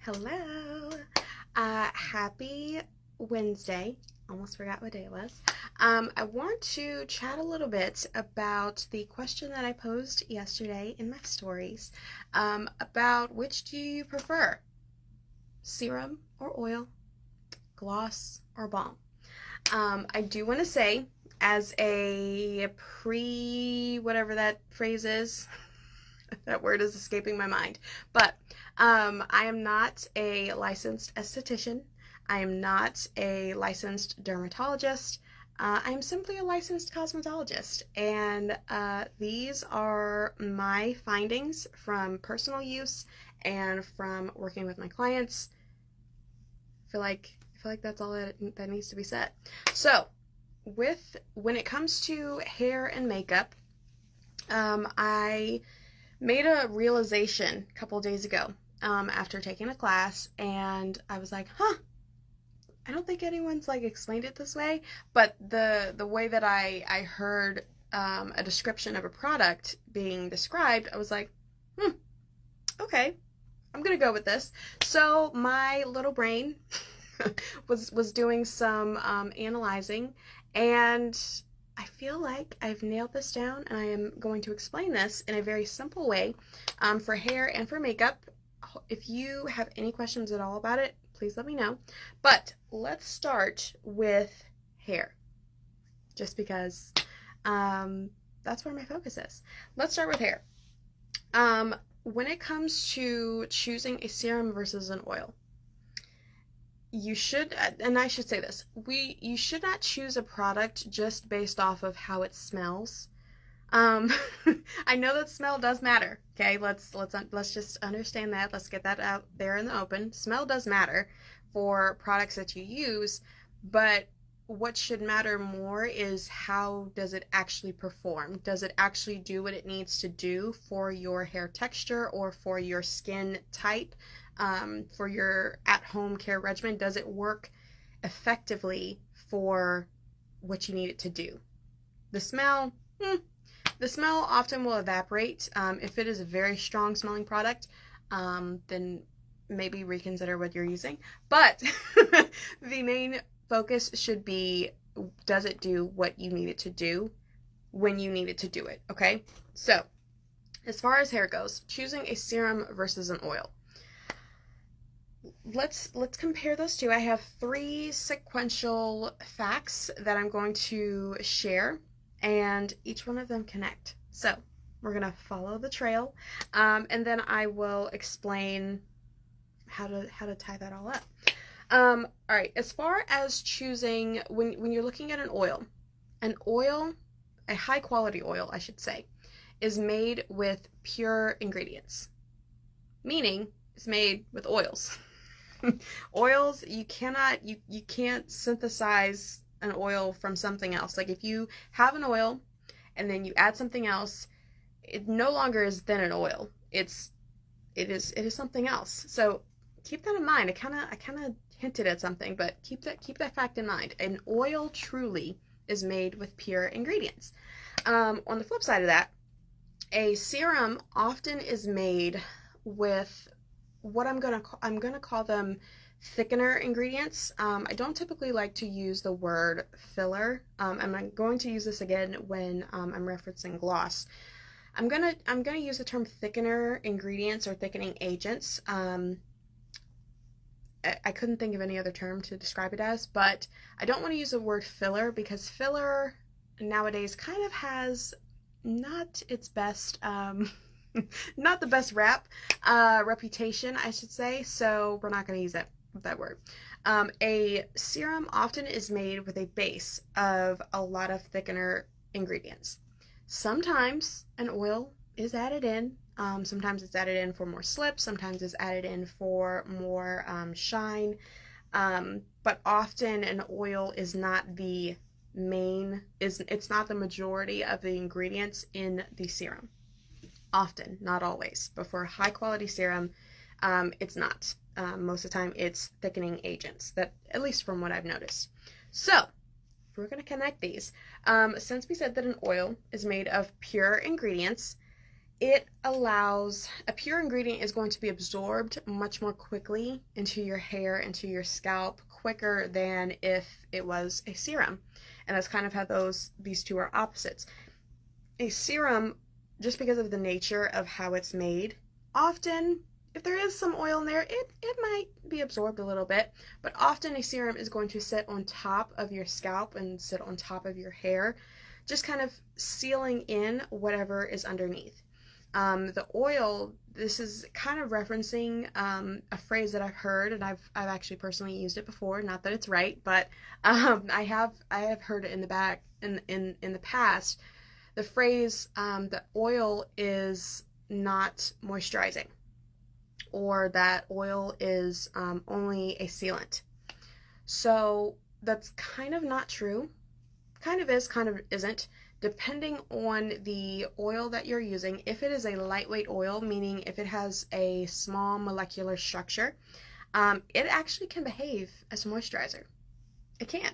Hello. Happy Wednesday. Almost forgot what day it was. I want to chat a little bit about the question that I posed yesterday in my stories about which do you prefer, serum or oil, gloss or balm. I do want to say, as a whatever that phrase is, that word is escaping my mind. But I am not a licensed esthetician. I am not a licensed dermatologist. I am simply a licensed cosmetologist. And these are my findings from personal use and from working with my clients. I feel like that's all that needs to be said. So, when it comes to hair and makeup, I made a realization a couple days ago after taking a class, and I was like, I don't think anyone's like explained it this way, but the way that I heard a description of a product being described, I was like, okay, I'm gonna go with this. So my little brain was doing some analyzing, and I feel like I've nailed this down, and I am going to explain this in a very simple way for hair and for makeup. If you have any questions at all about it, please let me know. But let's start with hair, just because that's where my focus is. Let's start with hair. When it comes to choosing a serum versus an oil, you should, and I should say this, you should not choose a product just based off of how it smells. I know that smell does matter. Okay, let's just understand that. Let's get that out there in the open. Smell does matter for products that you use, but what should matter more is how does it actually perform? Does it actually do what it needs to do for your hair texture or for your skin type? For your at-home care regimen, does it work effectively for what you need it to do? The smell, the smell often will evaporate. If it is a very strong smelling product, then maybe reconsider what you're using. But the main focus should be, does it do what you need it to do when you need it to do it, okay? So, as far as hair goes, choosing a serum versus an oil. Let's compare those two. I have 3 sequential facts that I'm going to share, and each one of them connect. So we're gonna follow the trail, and then I will explain how to tie that all up. All right. As far as choosing, when you're looking at an oil, a high quality oil, I should say, is made with pure ingredients, meaning it's made with oils. Oils, you can't synthesize an oil from something else. Like if you have an oil and then you add something else, it no longer is then an oil. It is something else. So keep that in mind. I kind of hinted at something, but keep that fact in mind. An oil truly is made with pure ingredients. On the flip side of that, a serum often is made with what I'm gonna call them thickener ingredients. I don't typically like to use the word filler. I'm going to use this again when I'm referencing gloss. I'm gonna use the term thickener ingredients or thickening agents. I couldn't think of any other term to describe it as, but I don't want to use the word filler because filler nowadays kind of has not its best not the best reputation, I should say, so we're not going to use that word. A serum often is made with a base of a lot of thickener ingredients. Sometimes an oil is added in. Sometimes it's added in for more slip. Sometimes it's added in for more shine. But often an oil is not the it's not the majority of the ingredients in the serum. Often, not always, but for a high quality serum, it's not. Most of the time it's thickening agents, that at least from what I've noticed. So we're going to connect these. Since we said that an oil is made of pure ingredients, it allows, a pure ingredient is going to be absorbed much more quickly into your hair, into your scalp, quicker than if it was a serum. And that's kind of how these two are opposites. A serum, just because of the nature of how it's made, often, if there is some oil in there, it might be absorbed a little bit, but often a serum is going to sit on top of your scalp and sit on top of your hair, just kind of sealing in whatever is underneath. The oil, this is kind of referencing a phrase that I've heard, and I've actually personally used it before. Not that it's right, but I have heard it in the past. The phrase that oil is not moisturizing, or that oil is only a sealant. So that's kind of not true. Kind of is, kind of isn't, depending on the oil that you're using. If it is a lightweight oil, meaning if it has a small molecular structure, it actually can behave as a moisturizer. It can.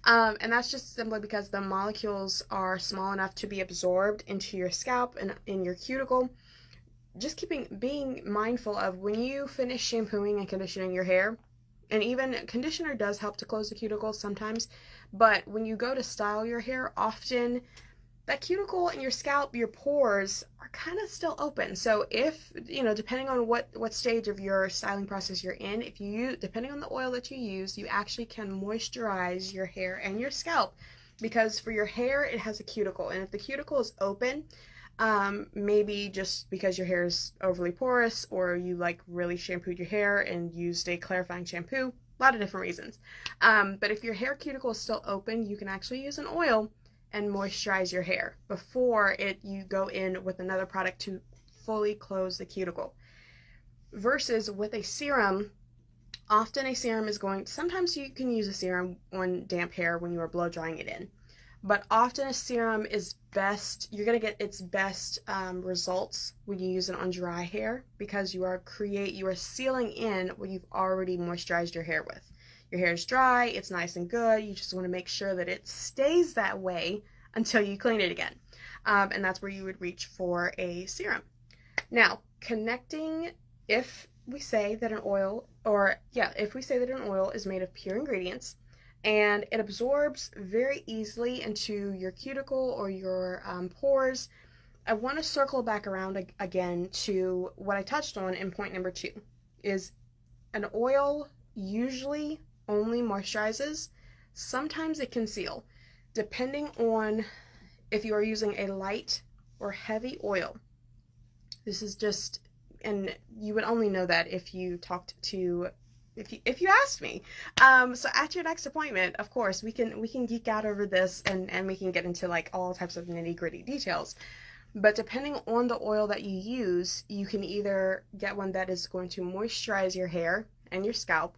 And that's just simply because the molecules are small enough to be absorbed into your scalp and in your cuticle. Just being mindful of when you finish shampooing and conditioning your hair, and even conditioner does help to close the cuticle sometimes, but when you go to style your hair, often that cuticle and your scalp, your pores are kind of still open. So if, depending on what stage of your styling process you're in, depending on the oil that you use, you actually can moisturize your hair and your scalp, because for your hair, it has a cuticle, and if the cuticle is open, maybe just because your hair is overly porous, or you really shampooed your hair and used a clarifying shampoo, a lot of different reasons. But if your hair cuticle is still open, you can actually use an oil and moisturize your hair before you go in with another product to fully close the cuticle. Versus with a serum, often a serum sometimes you can use a serum on damp hair when you are blow drying it in. But often a serum is best, you're going to get its best results when you use it on dry hair, because you are sealing in what you've already moisturized your hair with. Your hair is dry, it's nice and good, you just want to make sure that it stays that way until you clean it again. And that's where you would reach for a serum. Now, connecting, if we say that an oil is made of pure ingredients, and it absorbs very easily into your cuticle or your pores, I want to circle back around again to what I touched on in point number 2, is an oil usually only moisturizes. Sometimes it can seal, depending on if you are using a light or heavy oil. This is just, and you would only know that if you asked me. So at your next appointment, of course, we can geek out over this, and we can get into all types of nitty-gritty details. But depending on the oil that you use, you can either get one that is going to moisturize your hair and your scalp,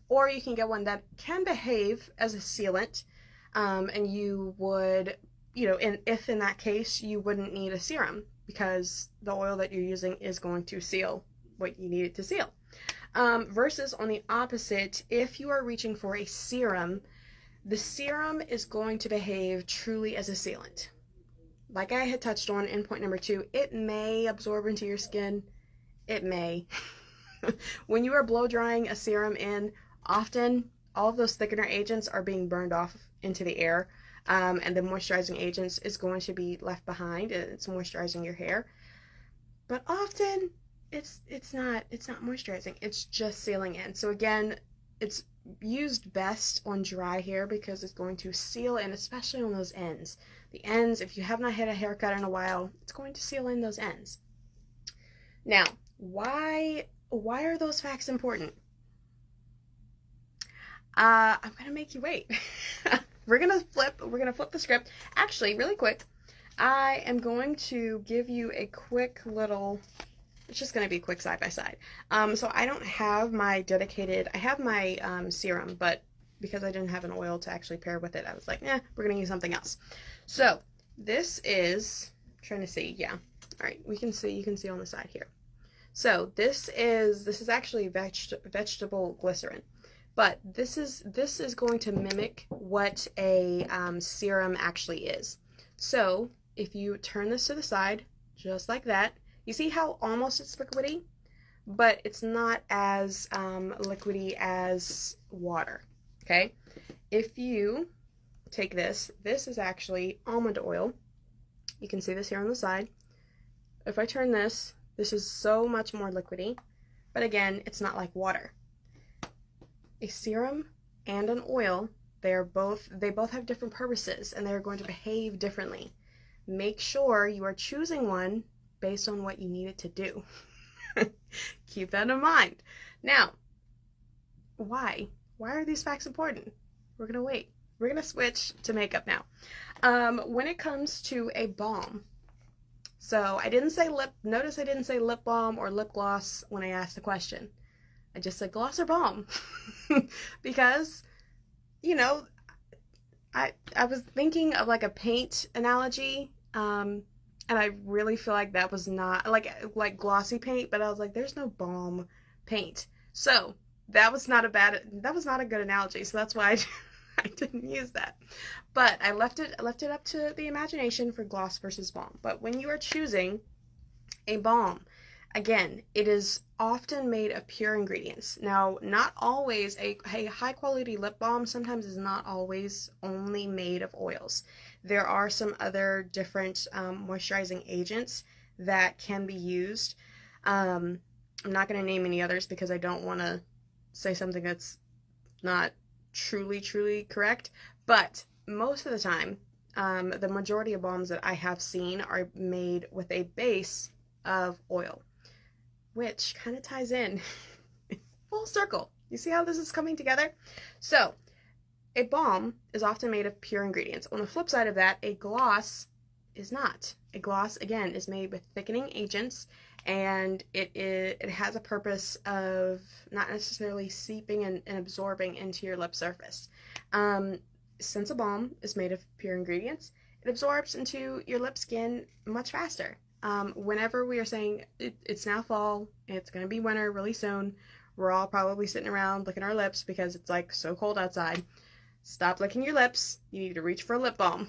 or you can get one that can behave as a sealant, and you would, if in that case, you wouldn't need a serum, because the oil that you're using is going to seal what you need it to seal. Versus on the opposite, if you are reaching for a serum, the serum is going to behave truly as a sealant. Like I had touched on in point number 2, it may absorb into your skin. It may. When you are blow drying a serum in, often all of those thickener agents are being burned off into the air, and the moisturizing agents is going to be left behind, and it's moisturizing your hair. But often it's not moisturizing, it's just sealing in. So again, it's used best on dry hair because it's going to seal in, especially on those ends. The ends, if you have not had a haircut in a while, it's going to seal in those ends. Now, why are those facts important? I'm gonna make you wait. We're gonna flip the script. Actually, really quick, I am going to give you a quick little, it's just going to be a quick side-by-side. So I don't have my I have my serum, but because I didn't have an oil to actually pair with it, I was like, we're going to use something else. So this is, I'm trying to see, yeah. All right, you can see on the side here. So this is actually vegetable glycerin. But this is going to mimic what a serum actually is. So if you turn this to the side, just like that. You see how almost it's liquidy, but it's not as liquidy as water, okay? If you take this is actually almond oil. You can see this here on the side. If I turn this is so much more liquidy, but again, it's not like water. A serum and an oil, they both have different purposes, and they're going to behave differently. Make sure you are choosing one based on what you need it to do. Keep that in mind. Now, why are these facts important? We're gonna wait. We're gonna switch to makeup now. When it comes to a balm, so notice I didn't say lip balm or lip gloss when I asked the question. I just said gloss or balm. Because, you know, I was thinking of like a paint analogy, and I really feel like that was not like glossy paint, but I was like, there's no balm paint. So that was not a good analogy, so that's why I didn't use that. But I left it up to the imagination for gloss versus balm. But when you are choosing a balm, again, it is often made of pure ingredients. Now, not always a high quality lip balm sometimes is not always only made of oils. There are some other different moisturizing agents that can be used. I'm not going to name any others because I don't want to say something that's not truly correct, but most of the time, the majority of balms that I have seen are made with a base of oil, which kind of ties in full circle. You see how this is coming together? So, a balm is often made of pure ingredients. On the flip side of that, a gloss is not. A gloss, again, is made with thickening agents, and it has a purpose of not necessarily seeping and absorbing into your lip surface. Since a balm is made of pure ingredients, it absorbs into your lip skin much faster. Whenever we are saying it's now fall, it's going to be winter really soon, we're all probably sitting around licking our lips because it's like so cold outside. Stop licking your lips. You need to reach for a lip balm.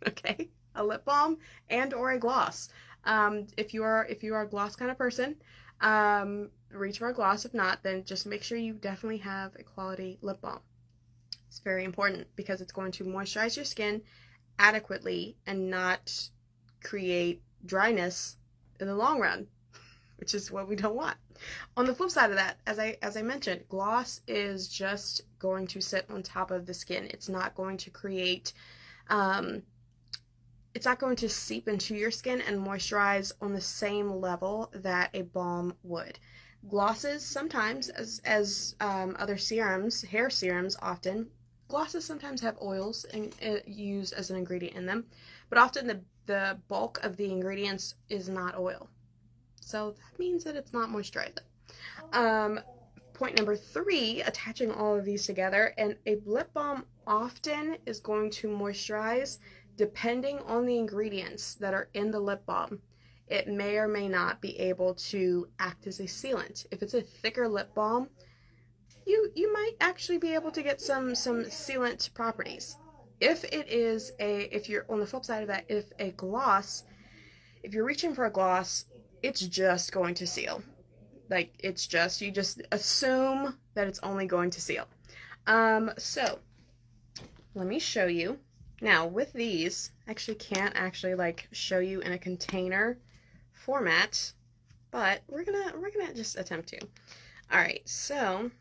Okay? A lip balm and or a gloss. If you are a gloss kind of person, reach for a gloss. If not, then just make sure you definitely have a quality lip balm. It's very important because it's going to moisturize your skin adequately and not create dryness in the long run, which is what we don't want. On the flip side of that, as I mentioned, gloss is just going to sit on top of the skin. It's not going to create it's not going to seep into your skin and moisturize on the same level that a balm would. Glosses sometimes, as other serums, hair serums often, glosses sometimes have oils used as an ingredient in them, but often the bulk of the ingredients is not oil. So that means that it's not moisturizing. Point number 3, attaching all of these together, and a lip balm often is going to moisturize depending on the ingredients that are in the lip balm. It may or may not be able to act as a sealant. If it's a thicker lip balm, you might actually be able to get some sealant properties. If you're on the flip side of that, if you're reaching for a gloss, it's just going to seal. Like, you just assume that it's only going to seal. So let me show you. Now with these, I actually can't like show you in a container format, but we're gonna just attempt to. All right, so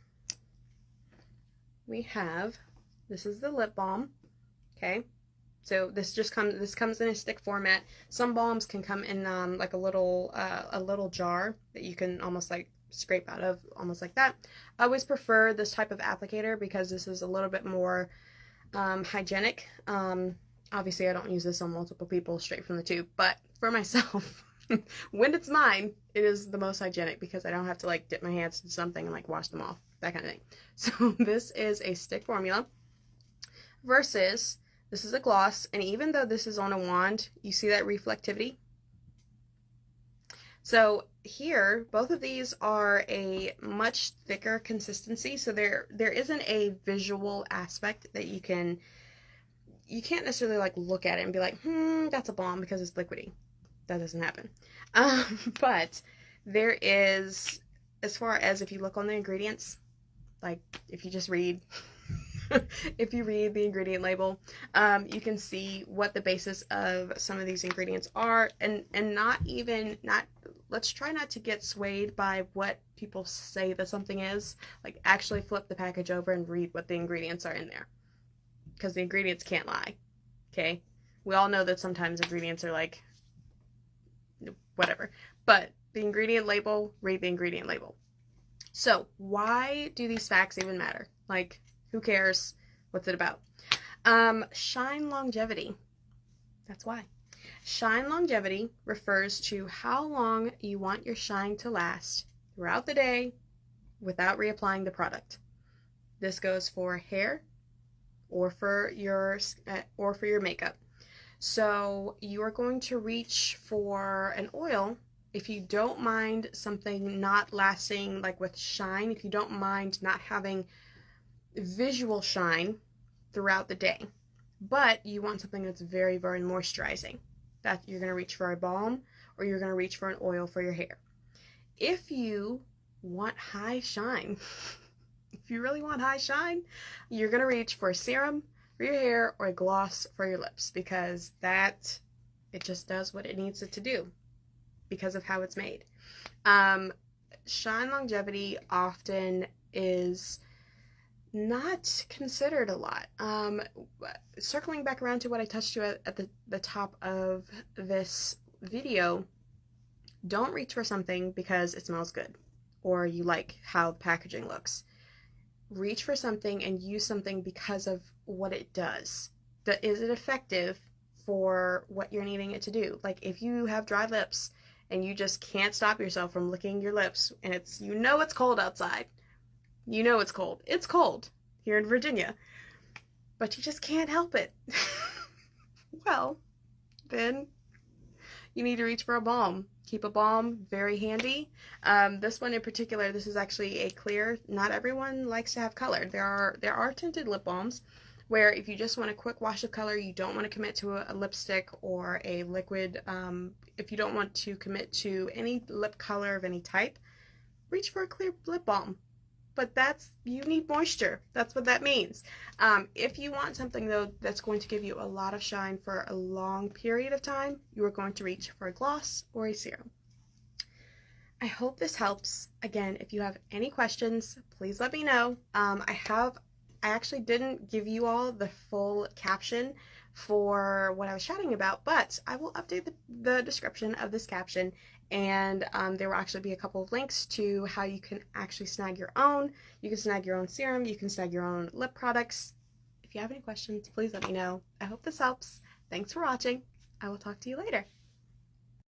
we have, this is the lip balm, okay? So this comes in a stick format. Some balms can come in like a little jar that you can almost like scrape out of, almost like that. I always prefer this type of applicator because this is a little bit more hygienic. Obviously I don't use this on multiple people straight from the tube, but for myself, when it's mine, it is the most hygienic because I don't have to like dip my hands in something and like wash them off, that kind of thing. So this is a stick formula versus this is a gloss, and even though this is on a wand, you see that reflectivity? So here, both of these are a much thicker consistency, so there isn't a visual aspect that you can't necessarily like look at it and be like, that's a balm because it's liquidy. that doesn't happen. But there is, as far as if you look on the ingredients, like if you just read, if you read the ingredient label, you can see what the basis of some of these ingredients are, and not let's try not to get swayed by what people say that something is. Like actually flip the package over and read what the ingredients are in there, because the ingredients can't lie. Okay, we all know that sometimes ingredients are like whatever, but the ingredient label, read the ingredient label. So why do these facts even matter? Like, who cares? What's it about? Shine longevity. That's why. Shine longevity refers to how long you want your shine to last throughout the day without reapplying the product. This goes for hair or for your makeup. So you are going to reach for an oil if you don't mind something not lasting, like with shine, if you don't mind not having visual shine throughout the day, but you want something that's very, very moisturizing, that you're going to reach for a balm or you're going to reach for an oil for your hair. If you want high shine, if you really want high shine, you're going to reach for a serum for your hair or a gloss for your lips, because that, it just does what it needs it to do because of how it's made. Shine longevity often is not considered a lot. Circling back around to what I touched to at the top of this video, don't reach for something because it smells good or you like how the packaging looks. Reach for something and use something because of what it does. Is it effective for what you're needing it to do? Like if you have dry lips and you just can't stop yourself from licking your lips, and it's, you know it's cold outside. You know it's cold. It's cold here in Virginia, but you just can't help it. Well, then you need to reach for a balm. Keep a balm very handy. This one in particular, this is actually a clear. Not everyone likes to have color. There are tinted lip balms where if you just want a quick wash of color, you don't want to commit to a lipstick or a liquid, if you don't want to commit to any lip color of any type, reach for a clear lip balm. But you need moisture. That's what that means. If you want something though that's going to give you a lot of shine for a long period of time, you are going to reach for a gloss or a serum. I hope this helps. Again, if you have any questions, please let me know. I actually didn't give you all the full caption for what I was chatting about, but I will update the description of this caption, and there will actually be a couple of links to how you can actually snag your own. You can snag your own serum, you can snag your own lip products. If you have any questions, please let me know. I hope this helps. Thanks for watching. I will talk to you later.